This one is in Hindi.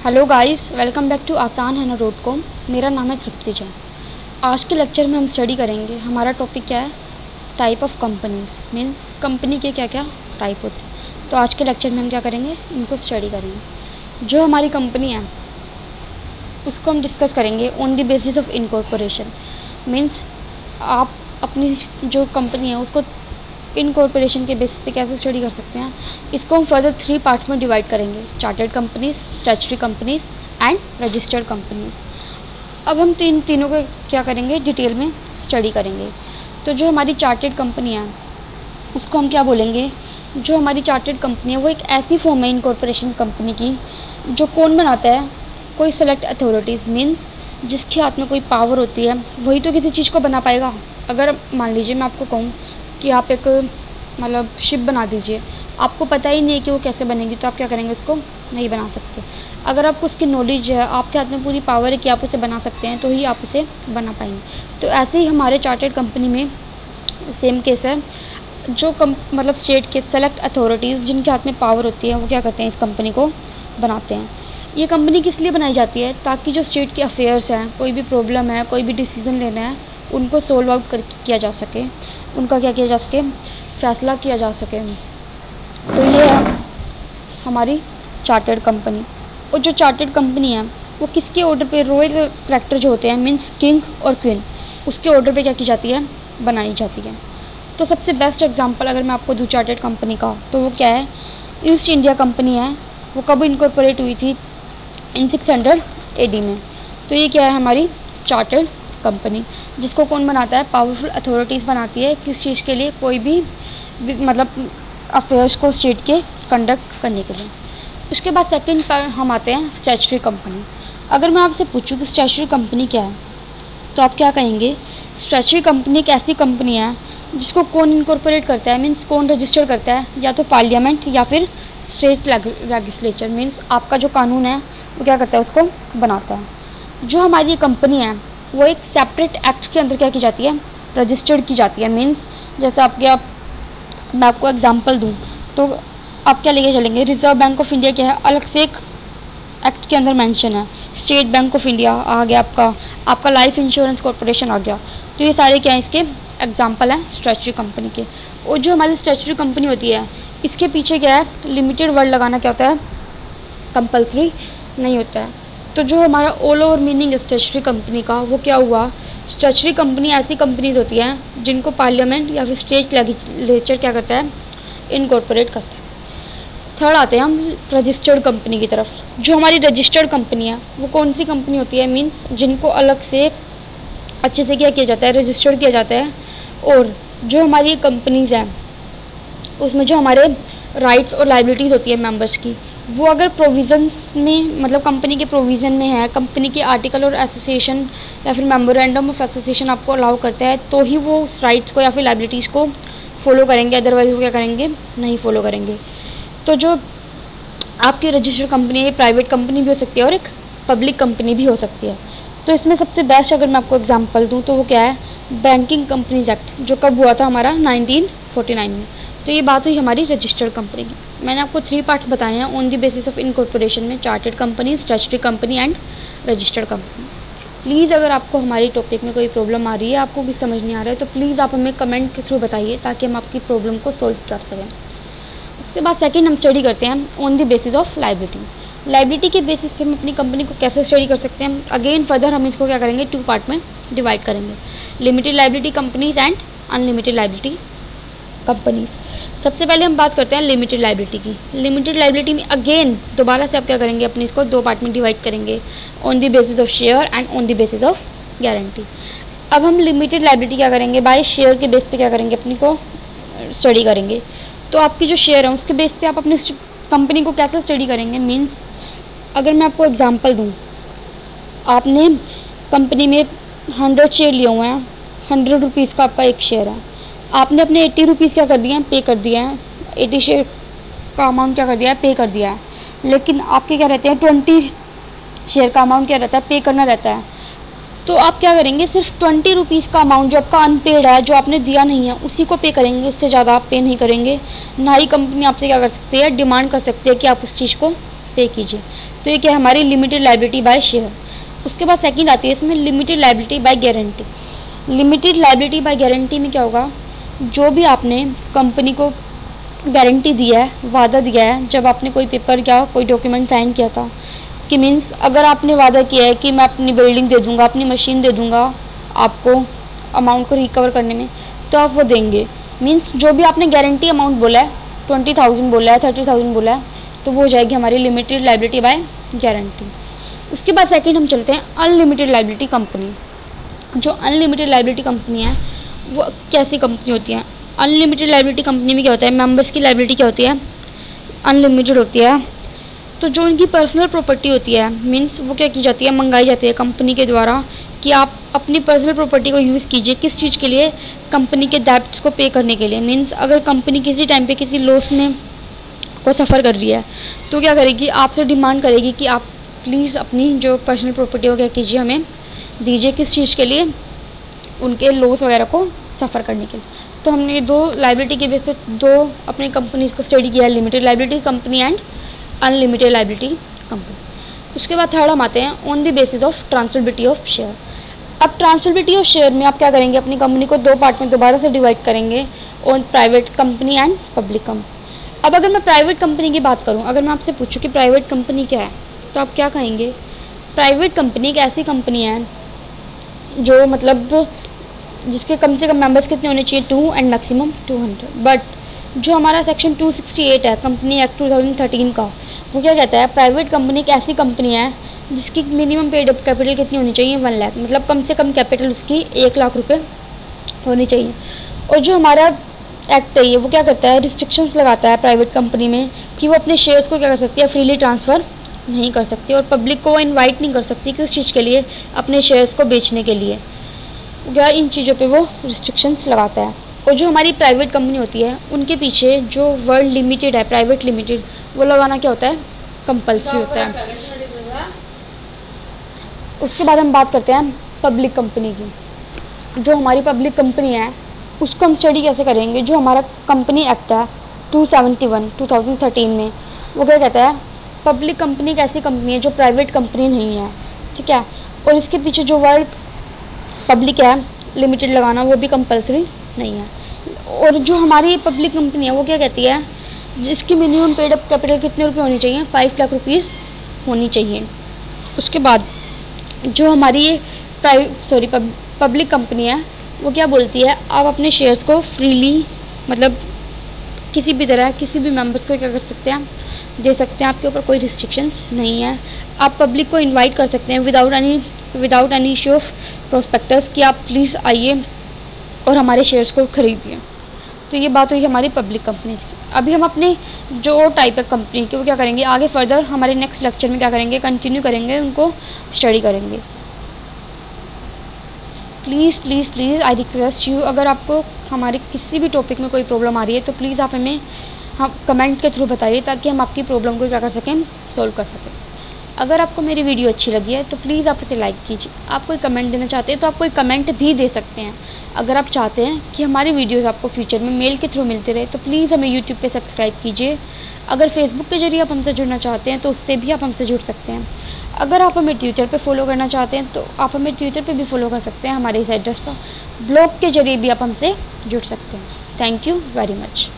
Hello guys, welcome back to आसान है ना .com। मेरा नाम है तृप्ति जैन। आज के लेक्चर में हम स्टडी करेंगे, हमारा टॉपिक क्या है, type of companies. Means company के क्या क्या टाइप होते हैं। तो आज के लेक्चर में हम क्या करेंगे, इनको स्टडी करेंगे। जो हमारी कंपनी है उसको हम डिस्कस करेंगे on the basis of incorporation. Means आप अपनी जो कंपनी है उसको इनकॉर्पोरेशन के बेसिस पे कैसे स्टडी कर सकते हैं। इसको हम फर्दर 3 पार्ट्स में डिवाइड करेंगे, chartered companies, statutory companies and registered companies. अब हम तीनों को क्या करेंगे, डिटेल में स्टडी करेंगे। तो जो हमारी चार्टर्ड कंपनी है उसको हम क्या बोलेंगे, जो हमारी चार्टर्ड कंपनी है वो एक ऐसी फॉर्म है इनकॉर्पोरेशन कंपनी की जो कौन बनाता है, कोई सेलेक्ट अथॉरिटीज़। मीन्स जिसके हाथ में कोई पावर होती है वही तो किसी चीज़ को बना पाएगा। अगर मान लीजिए मैं आपको कहूँ कि आप एक मतलब शिप बना दीजिए, आपको पता ही नहीं है कि वो कैसे बनेगी, तो आप क्या करेंगे, उसको नहीं बना सकते। अगर आपको उसकी नॉलेज है, आपके हाथ में पूरी पावर है कि आप उसे बना सकते हैं, तो ही आप उसे बना पाएंगे। तो ऐसे ही हमारे चार्टर्ड कंपनी में सेम केस है। जो मतलब स्टेट के सेलेक्ट अथॉरिटीज़ जिनके हाथ में पावर होती है वो क्या करते हैं, इस कंपनी को बनाते हैं। ये कंपनी किस लिए बनाई जाती है, ताकि जो स्टेट के अफेयर्स हैं, कोई भी प्रॉब्लम है, कोई भी डिसीज़न लेना है, उनको सोल्व आउट किया जा सके, उनका क्या किया जा सके, फैसला किया जा सके। तो ये है हमारी चार्टर्ड कंपनी। और जो चार्टर्ड कंपनी है वो किसके ऑर्डर पे, रॉयल कैरेक्टर जो होते हैं, मीन्स किंग और क्वीन, उसके ऑर्डर पे क्या की जाती है, बनाई जाती है। तो सबसे बेस्ट एग्जांपल अगर मैं आपको दूँ चार्टर्ड कंपनी का, तो वो क्या है, ईस्ट इंडिया कंपनी है। वो कब इनकॉर्पोरेट हुई थी, इन 600 AD में। तो ये क्या है, हमारी चार्टर्ड कंपनी, जिसको कौन बनाता है, पावरफुल अथॉरिटीज़ बनाती है। किस चीज़ के लिए, कोई भी मतलब अफेयर्स को स्टेट के कंडक्ट करने के लिए। उसके बाद सेकंड पर हम आते हैं स्टैट्यूटरी कंपनी। अगर मैं आपसे पूछूं कि स्टैट्यूटरी कंपनी क्या है, तो आप क्या कहेंगे, स्टैट्यूटरी कंपनी एक ऐसी कंपनी है जिसको कौन इनकॉर्पोरेट करता है, मीन्स कौन रजिस्टर करता है, या तो पार्लियामेंट या फिर स्टेट लेजिस्लेचर। मीन्स आपका जो कानून है वो क्या करता है, उसको बनाता है। जो हमारी कंपनी है वो एक सेपरेट एक्ट के अंदर क्या की जाती है, रजिस्टर्ड की जाती है। मीन्स जैसे मैं आपको एग्जांपल दूं तो आप क्या लेके चलेंगे, रिजर्व बैंक ऑफ इंडिया क्या है, अलग से एक एक्ट के अंदर मेंशन है। स्टेट बैंक ऑफ इंडिया आ गया, आपका लाइफ इंश्योरेंस कॉर्पोरेशन आ गया। तो ये सारे क्या हैं, इसके एग्जाम्पल हैं स्टैट्यूटरी कंपनी के। और जो हमारी स्टैट्यूटरी कंपनी होती है इसके पीछे क्या है, लिमिटेड वर्ड लगाना क्या होता है, कंपल्सरी नहीं होता है। तो जो हमारा all over meaning statutory company का वो क्या हुआ, स्टैट्यूटरी कंपनी ऐसी कंपनीज होती हैं जिनको पार्लियामेंट या फिर स्टेट लेजिस्लेचर क्या करता है, इनकॉर्पोरेट करता है। थर्ड आते हैं हम रजिस्टर्ड कंपनी की तरफ। जो हमारी रजिस्टर्ड कंपनी है वो कौन सी कंपनी होती है, मीन्स जिनको अलग से अच्छे से क्या किया जाता है, रजिस्टर्ड किया जाता है। और जो हमारी कंपनीज़ हैं उसमें जो हमारे राइट्स और लाइबिलिटीज़ होती है मेंबर्स की, वो अगर प्रोविज़न्स में, मतलब कंपनी के प्रोविज़न में है, कंपनी के आर्टिकल और एसोसिएशन या फिर मेमोरेंडम ऑफ एसोसिएशन आपको अलाउ करता है, तो ही वो उस राइट्स को या फिर लाइबिलिटीज़ को फॉलो करेंगे, अदरवाइज वो क्या करेंगे, नहीं फॉलो करेंगे। तो जो आपकी रजिस्टर्ड कंपनी है, ये प्राइवेट कंपनी भी हो सकती है और एक पब्लिक कंपनी भी हो सकती है। तो इसमें सबसे बेस्ट अगर मैं आपको एग्जाम्पल दूँ तो वो क्या है, बैंकिंग कंपनीज एक्ट, जो कब हुआ था हमारा 1949 में। तो ये बात हुई हमारी रजिस्टर्ड कंपनी की। मैंने आपको 3 पार्ट्स बताए हैं on the basis of incorporation में, chartered company, statutory company and registered company. Please अगर आपको हमारी टॉपिक में कोई प्रॉब्लम आ रही है, आपको कुछ समझ नहीं आ रहा है, तो प्लीज़ आप हमें कमेंट के थ्रू बताइए ताकि हम आपकी प्रॉब्लम को सोल्व कर सकें। उसके बाद सेकंड हम स्टडी करते हैं on the basis of liability. Liability के बेसिस पे हम अपनी कंपनी को कैसे स्टडी कर सकते हैं। अगेन फर्दर हम इसको क्या करेंगे, 2 पार्ट में डिवाइड करेंगे, limited liability companies and unlimited liability companies. सबसे पहले हम बात करते हैं लिमिटेड लाइबिलिटी की। लिमिटेड लाइबिलिटी में अगेन दोबारा से आप क्या करेंगे, अपनी इसको 2 पार्ट में डिवाइड करेंगे, on the basis of share and on the basis of guarantee. अब हम लिमिटेड लाइबिलिटी क्या करेंगे, बाय शेयर के बेस पे क्या करेंगे, अपनी को स्टडी करेंगे। तो आपकी जो शेयर है उसके बेस पे आप अपनी कंपनी को कैसे स्टडी करेंगे, मीन्स अगर मैं आपको एग्जांपल दूं, आपने कंपनी में 100 शेयर लिए हुए हैं, 100 रुपीज़ का आपका एक शेयर है, आपने अपने 80 रुपीज़ क्या कर दिए हैं, पे कर दिए हैं, 80 शेयर का अमाउंट क्या कर दिया है, पे कर दिया है। लेकिन आपके क्या रहते हैं, 20 शेयर का अमाउंट क्या रहता है, पे करना रहता है। तो आप क्या करेंगे, सिर्फ 20 रुपीज़ का अमाउंट जो आपका अनपेड है, जो आपने दिया नहीं है, उसी को पे करेंगे, उससे ज़्यादा आप पे नहीं करेंगे। ना ही कंपनी आपसे क्या कर सकती है, डिमांड कर सकती है कि आप उस चीज़ को पे कीजिए। तो ये क्या है, हमारी लिमिटेड लायबिलिटी बाय शेयर। उसके बाद सेकंड आती है इसमें limited liability by guarantee. Limited liability by guarantee में क्या होगा, जो भी आपने कंपनी को गारंटी दिया है, वादा दिया है, जब आपने कोई पेपर या कोई डॉक्यूमेंट साइन किया था कि मीन्स अगर आपने वादा किया है कि मैं अपनी बिल्डिंग दे दूंगा, अपनी मशीन दे दूंगा आपको अमाउंट को रिकवर करने में, तो आप वो देंगे। मीन्स जो भी आपने गारंटी अमाउंट बोला है, 20,000 बोला है, 30,000 बोला है, तो वो हो जाएगी हमारी लिमिटेड लायबिलिटी बाय गारंटी। उसके बाद सेकंड हम चलते हैं अनलिमिटेड लायबिलिटी कंपनी। जो अनलिमिटेड लायबिलिटी कंपनी है वो कैसी कंपनी होती है। अनलिमिटेड लायबिलिटी कंपनी में क्या होता है, मेंबर्स की लायबिलिटी क्या होती है, अनलिमिटेड होती है। तो जो उनकी पर्सनल प्रॉपर्टी होती है, मीन्स वो क्या की जाती है, मंगाई जाती है कंपनी के द्वारा कि आप अपनी पर्सनल प्रॉपर्टी को यूज़ कीजिए। किस चीज़ के लिए, कंपनी के डेब्ट्स को पे करने के लिए। मीन्स अगर कंपनी किसी टाइम पे किसी लॉस में को सफ़र कर रही है तो क्या करेगी, आपसे डिमांड करेगी कि आप प्लीज़ अपनी जो पर्सनल प्रॉपर्टी हो क्या कीजिए, हमें दीजिए। किस चीज़ के लिए, उनके लॉस वगैरह को सफ़र करने के लिए। तो हमने दो लायबिलिटी के बेस पे दो अपनी कंपनीज को स्टडी किया है, limited liability company and unlimited liability company. उसके बाद थर्ड हम आते हैं on the basis of transferability of share. अब ट्रांसफरेबिलिटी ऑफ शेयर में आप क्या करेंगे, अपनी कंपनी को दो पार्ट में दोबारा से डिवाइड करेंगे, on private company and public company. अब अगर मैं प्राइवेट कंपनी की बात करूं, अगर मैं आपसे पूछूं कि प्राइवेट कंपनी क्या है, तो आप क्या कहेंगे। प्राइवेट कंपनी एक ऐसी कंपनी है जो मतलब जिसके कम से कम मेंबर्स कितने होने चाहिए, 2 एंड मैक्सिमम 200। बट जो हमारा सेक्शन 268 है कंपनी एक्ट 2013 का, वो क्या कहता है, प्राइवेट कंपनी एक ऐसी कंपनी है जिसकी मिनिमम पेड अप कैपिटल कितनी होनी चाहिए, 1 लाख। मतलब कम से कम कैपिटल उसकी 1 लाख रुपए होनी चाहिए। और जो हमारा एक्ट है ये वो क्या करता है, रिस्ट्रिक्शंस लगाता है प्राइवेट कंपनी में कि वो अपने शेयर्स को क्या कर सकती है, फ्रीली ट्रांसफ़र नहीं कर सकती, और पब्लिक को वो इन्वाइट नहीं कर सकती किस चीज़ के लिए, अपने शेयर्स को बेचने के लिए। क्या इन चीज़ों पे वो रिस्ट्रिक्शंस लगाता है। और जो हमारी प्राइवेट कंपनी होती है उनके पीछे जो वर्ड लिमिटेड है, प्राइवेट लिमिटेड, वो लगाना क्या होता है, कंपल्सरी होता है। उसके बाद हम बात करते हैं पब्लिक कंपनी की। जो हमारी पब्लिक कंपनी है उसको हम स्टडी कैसे करेंगे। जो हमारा कंपनी एक्ट है 271 2013 में, वो क्या कहता है, पब्लिक कंपनी एक ऐसी कंपनी है जो प्राइवेट कंपनी नहीं है, ठीक है। और इसके पीछे जो वर्ड पब्लिक है, लिमिटेड लगाना, वो भी कंपलसरी नहीं है। और जो हमारी पब्लिक कंपनी है वो क्या कहती है, जिसकी मिनिमम पेड अप कैपिटल कितने रुपए होनी चाहिए, 5 लाख रुपीज़ होनी चाहिए। उसके बाद जो हमारी पब्लिक कंपनी है वो क्या बोलती है, आप अपने शेयर्स को फ्रीली, मतलब किसी भी तरह किसी भी मेंबर्स को क्या कर सकते हैं, दे सकते हैं। आपके ऊपर कोई रिस्ट्रिक्शंस नहीं है। आप पब्लिक को इनवाइट कर सकते हैं without any issue of prospectus कि आप प्लीज़ आइए और हमारे शेयर्स को खरीदिए। तो ये बात हुई हमारी पब्लिक कंपनी की। अभी हम अपने जो टाइप है कंपनी के वो क्या करेंगे, आगे फर्दर हमारे नेक्स्ट लेक्चर में क्या करेंगे, कंटिन्यू करेंगे, उनको स्टडी करेंगे। प्लीज़ आई रिक्वेस्ट यू, अगर आपको हमारे किसी भी टॉपिक में कोई प्रॉब्लम आ रही है तो प्लीज़ आप हमें कमेंट के थ्रू बताइए, ताकि हम आपकी प्रॉब्लम को क्या कर सकें, सोल्व कर सकें। अगर आपको मेरी वीडियो अच्छी लगी है तो प्लीज़ आप इसे लाइक कीजिए। आप कोई कमेंट देना चाहते हैं तो आप कोई कमेंट भी दे सकते हैं। अगर आप चाहते हैं कि हमारी वीडियोस आपको फ्यूचर में मेल के थ्रू मिलते रहे तो प्लीज़ हमें यूट्यूब पे सब्सक्राइब कीजिए। अगर फेसबुक के जरिए आप हमसे जुड़ना चाहते हैं तो उससे भी आप हमसे जुड़ सकते हैं। अगर आप हमें ट्विटर पे फॉलो करना चाहते हैं तो आप हमें ट्विटर पे भी फॉलो कर सकते हैं, हमारे इस एड्रेस पर। ब्लॉग के जरिए भी आप हमसे जुड़ सकते हैं। Thank you very much.